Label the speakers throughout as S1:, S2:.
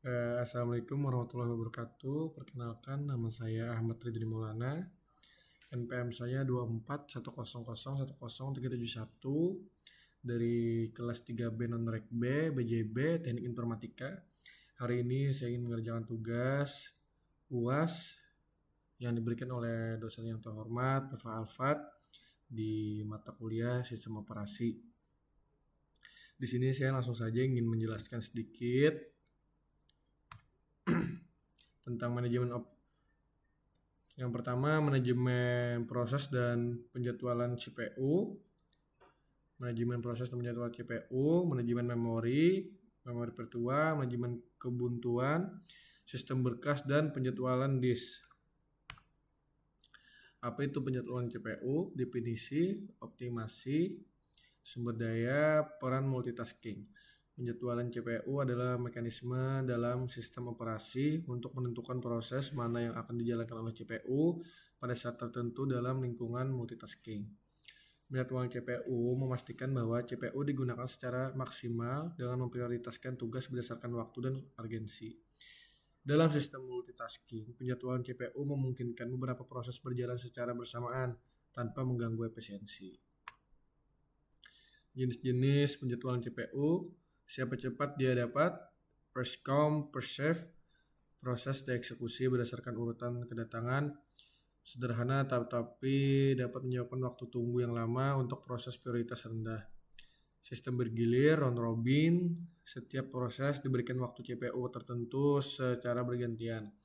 S1: Assalamualaikum warahmatullahi wabarakatuh. Perkenalkan, nama saya Ahmad Ridri Maulana. NPM saya 2410010371 dari kelas 3B non-rek B, BJB, Teknik Informatika. Hari ini saya ingin mengerjakan tugas UAS yang diberikan oleh dosen yang terhormat, Bapak Alfat, di mata kuliah Sistem Operasi. Di sini saya langsung saja ingin menjelaskan sedikit tentang yang pertama, manajemen proses dan penjadwalan CPU, manajemen proses dan penjadwalan CPU, manajemen memori virtual, manajemen kebuntuan, sistem berkas, dan penjadwalan disk. Apa itu penjadwalan CPU? Definisi, optimasi, sumber daya, peran multitasking. Penjadwalan CPU adalah mekanisme dalam sistem operasi untuk menentukan proses mana yang akan dijalankan oleh CPU pada saat tertentu dalam lingkungan multitasking. Penjadwalan CPU memastikan bahwa CPU digunakan secara maksimal dengan memprioritaskan tugas berdasarkan waktu dan urgensi. Dalam sistem multitasking, penjadwalan CPU memungkinkan beberapa proses berjalan secara bersamaan tanpa mengganggu efisiensi. Jenis-jenis penjadwalan CPU: siapa cepat dia dapat, first come, first serve, proses dieksekusi berdasarkan urutan kedatangan, sederhana tetapi dapat menyebabkan waktu tunggu yang lama untuk proses prioritas rendah. Sistem bergilir, round robin, setiap proses diberikan waktu CPU tertentu secara bergantian.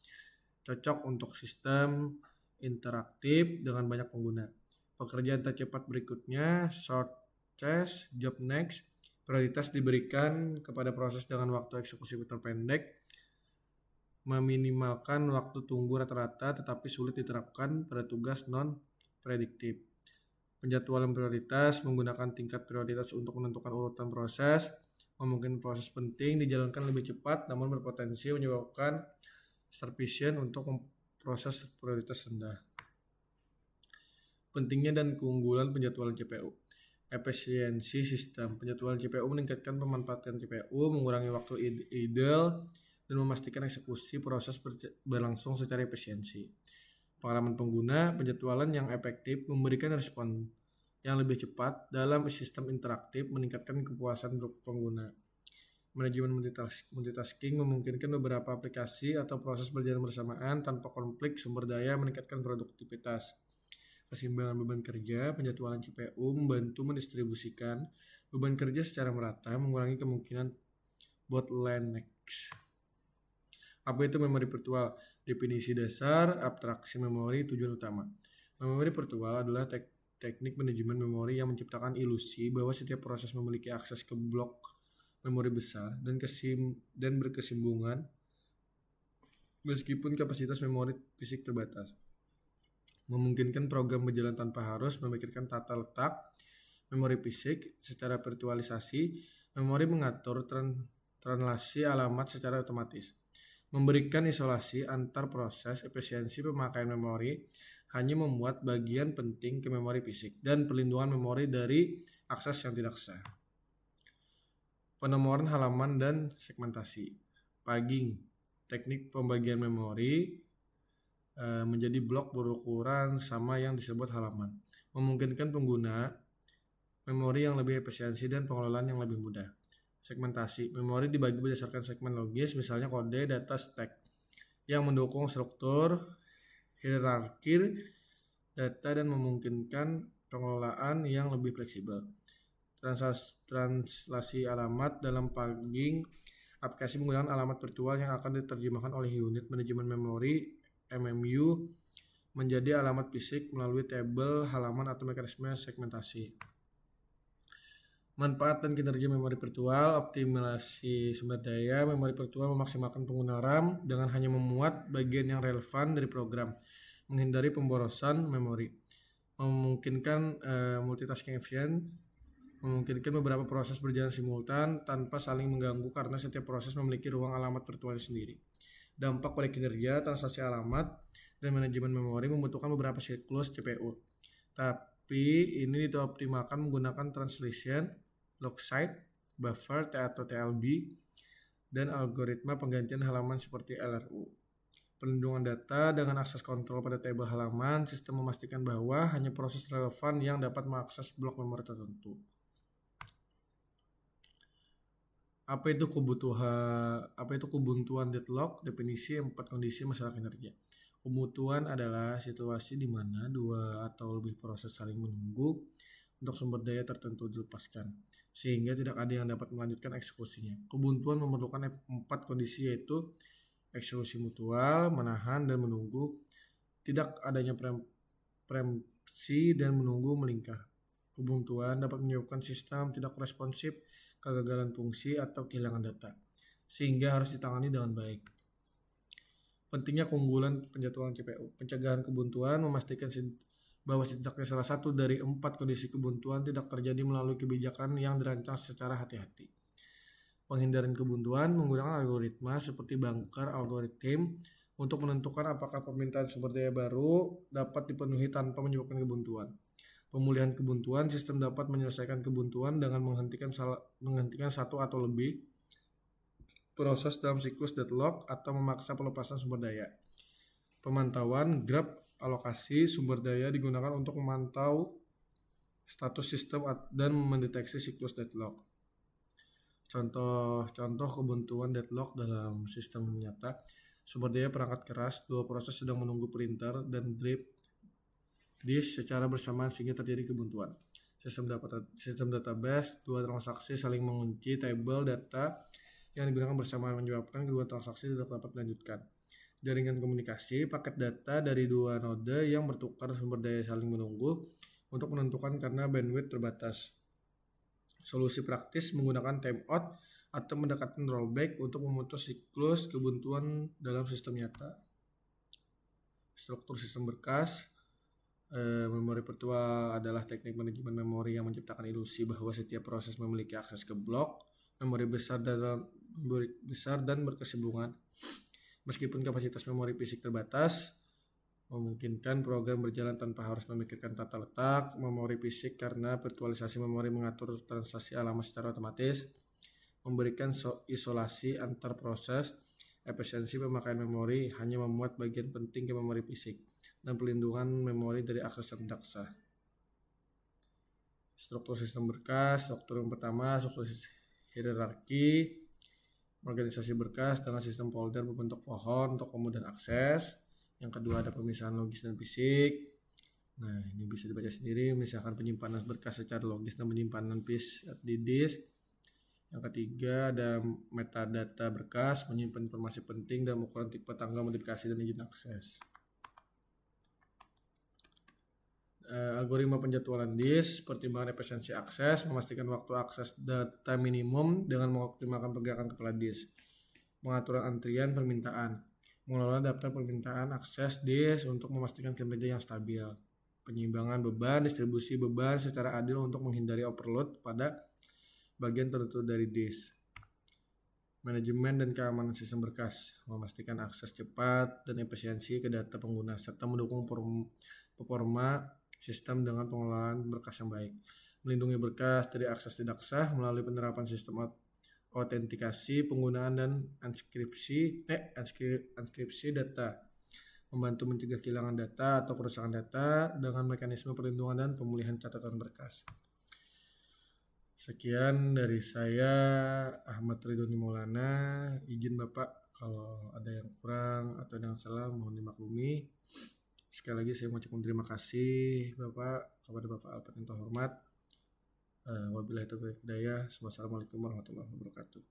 S1: Cocok untuk sistem interaktif dengan banyak pengguna. Pekerjaan tercepat berikutnya, short test, job next, prioritas diberikan kepada proses dengan waktu eksekusi terpendek, meminimalkan waktu tunggu rata-rata tetapi sulit diterapkan pada tugas non-prediktif. Penjadwalan prioritas menggunakan tingkat prioritas untuk menentukan urutan proses, memungkinkan proses penting dijalankan lebih cepat namun berpotensi menyebabkan starvation untuk proses prioritas rendah. Pentingnya dan keunggulan penjadwalan CPU. Efisiensi sistem. Penjadwalan CPU meningkatkan pemanfaatan CPU, mengurangi waktu idle, dan memastikan eksekusi proses berlangsung secara efisiensi. Pengalaman pengguna, penjadwalan yang efektif memberikan respon yang lebih cepat dalam sistem interaktif, meningkatkan kepuasan pengguna. Manajemen multitasking memungkinkan beberapa aplikasi atau proses berjalan bersamaan tanpa konflik sumber daya, meningkatkan produktivitas. Keseimbangan beban kerja, penjadwalan CPU membantu mendistribusikan beban kerja secara merata, mengurangi kemungkinan bottlenecks. Apa itu memori virtual? Definisi dasar, abstraksi memori, tujuan utama. Memori virtual adalah teknik manajemen memori yang menciptakan ilusi bahwa setiap proses memiliki akses ke blok memori besar dan berkesinambungan meskipun kapasitas memori fisik terbatas. Memungkinkan program berjalan tanpa harus memikirkan tata letak memori fisik. Secara virtualisasi, memori mengatur translasi alamat secara otomatis, memberikan isolasi antar proses. Efisiensi pemakaian memori hanya membuat bagian penting ke memori fisik dan perlindungan memori dari akses yang tidak sah. Penomoran halaman dan segmentasi. Pagging, teknik pembagian memori menjadi blok berukuran sama yang disebut halaman, memungkinkan pengguna memori yang lebih efisiensi dan pengelolaan yang lebih mudah. Segmentasi, memori dibagi berdasarkan segmen logis, misalnya kode, data, stack, yang mendukung struktur, hierarki data dan memungkinkan pengelolaan yang lebih fleksibel. Translasi alamat dalam pagging, aplikasi menggunakan alamat virtual yang akan diterjemahkan oleh unit manajemen memori MMU menjadi alamat fisik melalui tabel halaman atau mekanisme segmentasi. Manfaat dan kinerja memori virtual. Optimalisasi sumber daya. Memori virtual memaksimalkan penggunaan RAM dengan hanya memuat bagian yang relevan dari program, menghindari pemborosan memori, memungkinkan multitasking efisien, memungkinkan beberapa proses berjalan simultan tanpa saling mengganggu karena setiap proses memiliki ruang alamat virtual sendiri. Dampak pada kinerja, translasi alamat, dan manajemen memori membutuhkan beberapa siklus CPU. Tapi ini dioptimalkan menggunakan translation, lock site, buffer, atau TLB, dan algoritma penggantian halaman seperti LRU. Perlindungan data dengan akses kontrol pada tabel halaman, sistem memastikan bahwa hanya proses relevan yang dapat mengakses blok memori tertentu. Apa itu kebuntuan deadlock? Definisi 4 kondisi masalah kinerja. Kebuntuan adalah situasi di mana dua atau lebih proses saling menunggu untuk sumber daya tertentu dilepaskan, sehingga tidak ada yang dapat melanjutkan eksekusinya. Kebuntuan memerlukan 4 kondisi, yaitu eksekusi mutual, menahan dan menunggu, tidak adanya preempsi, dan menunggu melingkar. Kebuntuan dapat menyebabkan sistem tidak responsif, kegagalan fungsi, atau kehilangan data, sehingga harus ditangani dengan baik. Pentingnya keunggulan penjadwalan CPU. Pencegahan kebuntuan memastikan bahwa setidaknya salah satu dari 4 kondisi kebuntuan tidak terjadi melalui kebijakan yang dirancang secara hati-hati. Penghindaran kebuntuan menggunakan algoritma seperti bunker algorithm untuk menentukan apakah permintaan sumber daya baru dapat dipenuhi tanpa menyebabkan kebuntuan. Pemulihan kebuntuan, sistem dapat menyelesaikan kebuntuan dengan menghentikan satu atau lebih proses dalam siklus deadlock atau memaksa pelepasan sumber daya. Pemantauan graf alokasi sumber daya digunakan untuk memantau status sistem dan mendeteksi siklus deadlock. Contoh kebuntuan deadlock dalam sistem nyata: sumber daya perangkat keras, dua proses sedang menunggu printer dan drive disk secara bersamaan sehingga terjadi kebuntuan. Sistem database, dua transaksi saling mengunci tabel data yang digunakan bersamaan menyebabkan kedua transaksi tidak dapat dilanjutkan. Jaringan komunikasi, paket data dari dua node yang bertukar sumber daya saling menunggu untuk menentukan karena bandwidth terbatas. Solusi praktis menggunakan timeout atau mendekatkan rollback untuk memutus siklus kebuntuan dalam sistem nyata. Struktur sistem berkas. Memori virtual adalah teknik manajemen memori yang menciptakan ilusi bahwa setiap proses memiliki akses ke blok memori besar dan berkesinambungan. Meskipun kapasitas memori fisik terbatas, memungkinkan program berjalan tanpa harus memikirkan tata letak memori fisik karena virtualisasi memori mengatur transaksi alamat secara otomatis, memberikan isolasi antar proses, efisiensi pemakaian memori, hanya memuat bagian penting ke memori fisik, dan pelindungan memori dari akses yang tidak sah. Struktur sistem berkas. Struktur yang pertama, struktur hierarki, organisasi berkas dengan sistem folder berbentuk pohon untuk kemudahan akses. Yang kedua ada pemisahan logis dan fisik. Nah, ini bisa dibaca sendiri, misalkan penyimpanan berkas secara logis dan penyimpanan di disk. Yang ketiga ada metadata berkas, menyimpan informasi penting dalam ukuran tipe, tanggal, modifikasi, dan izin akses. Algoritma penjadwalan disk, pertimbangan efisiensi akses, memastikan waktu akses data minimum dengan mengoptimalkan pergerakan kepala disk. Pengaturan antrian permintaan, mengelola daftar permintaan akses disk untuk memastikan kinerja yang stabil. Penyeimbangan beban, distribusi beban secara adil untuk menghindari overload pada bagian tertentu dari disk. Manajemen dan keamanan sistem berkas, memastikan akses cepat dan efisiensi ke data pengguna, serta mendukung performa sistem dengan pengelolaan berkas yang baik. Melindungi berkas dari akses tidak sah melalui penerapan sistem autentikasi, penggunaan dan anskripsi data. Membantu mencegah kehilangan data atau kerusakan data dengan mekanisme perlindungan dan pemulihan catatan berkas. Sekian dari saya, Ahmad Ridhoni Maulana. Izin Bapak kalau ada yang kurang atau ada yang salah mohon dimaklumi. Sekali lagi saya mengucapkan terima kasih Bapak kepada Bapak Alpat yang terhormat. Wabillahi taufiq wal hidayah. Wassalamualaikum warahmatullahi wabarakatuh.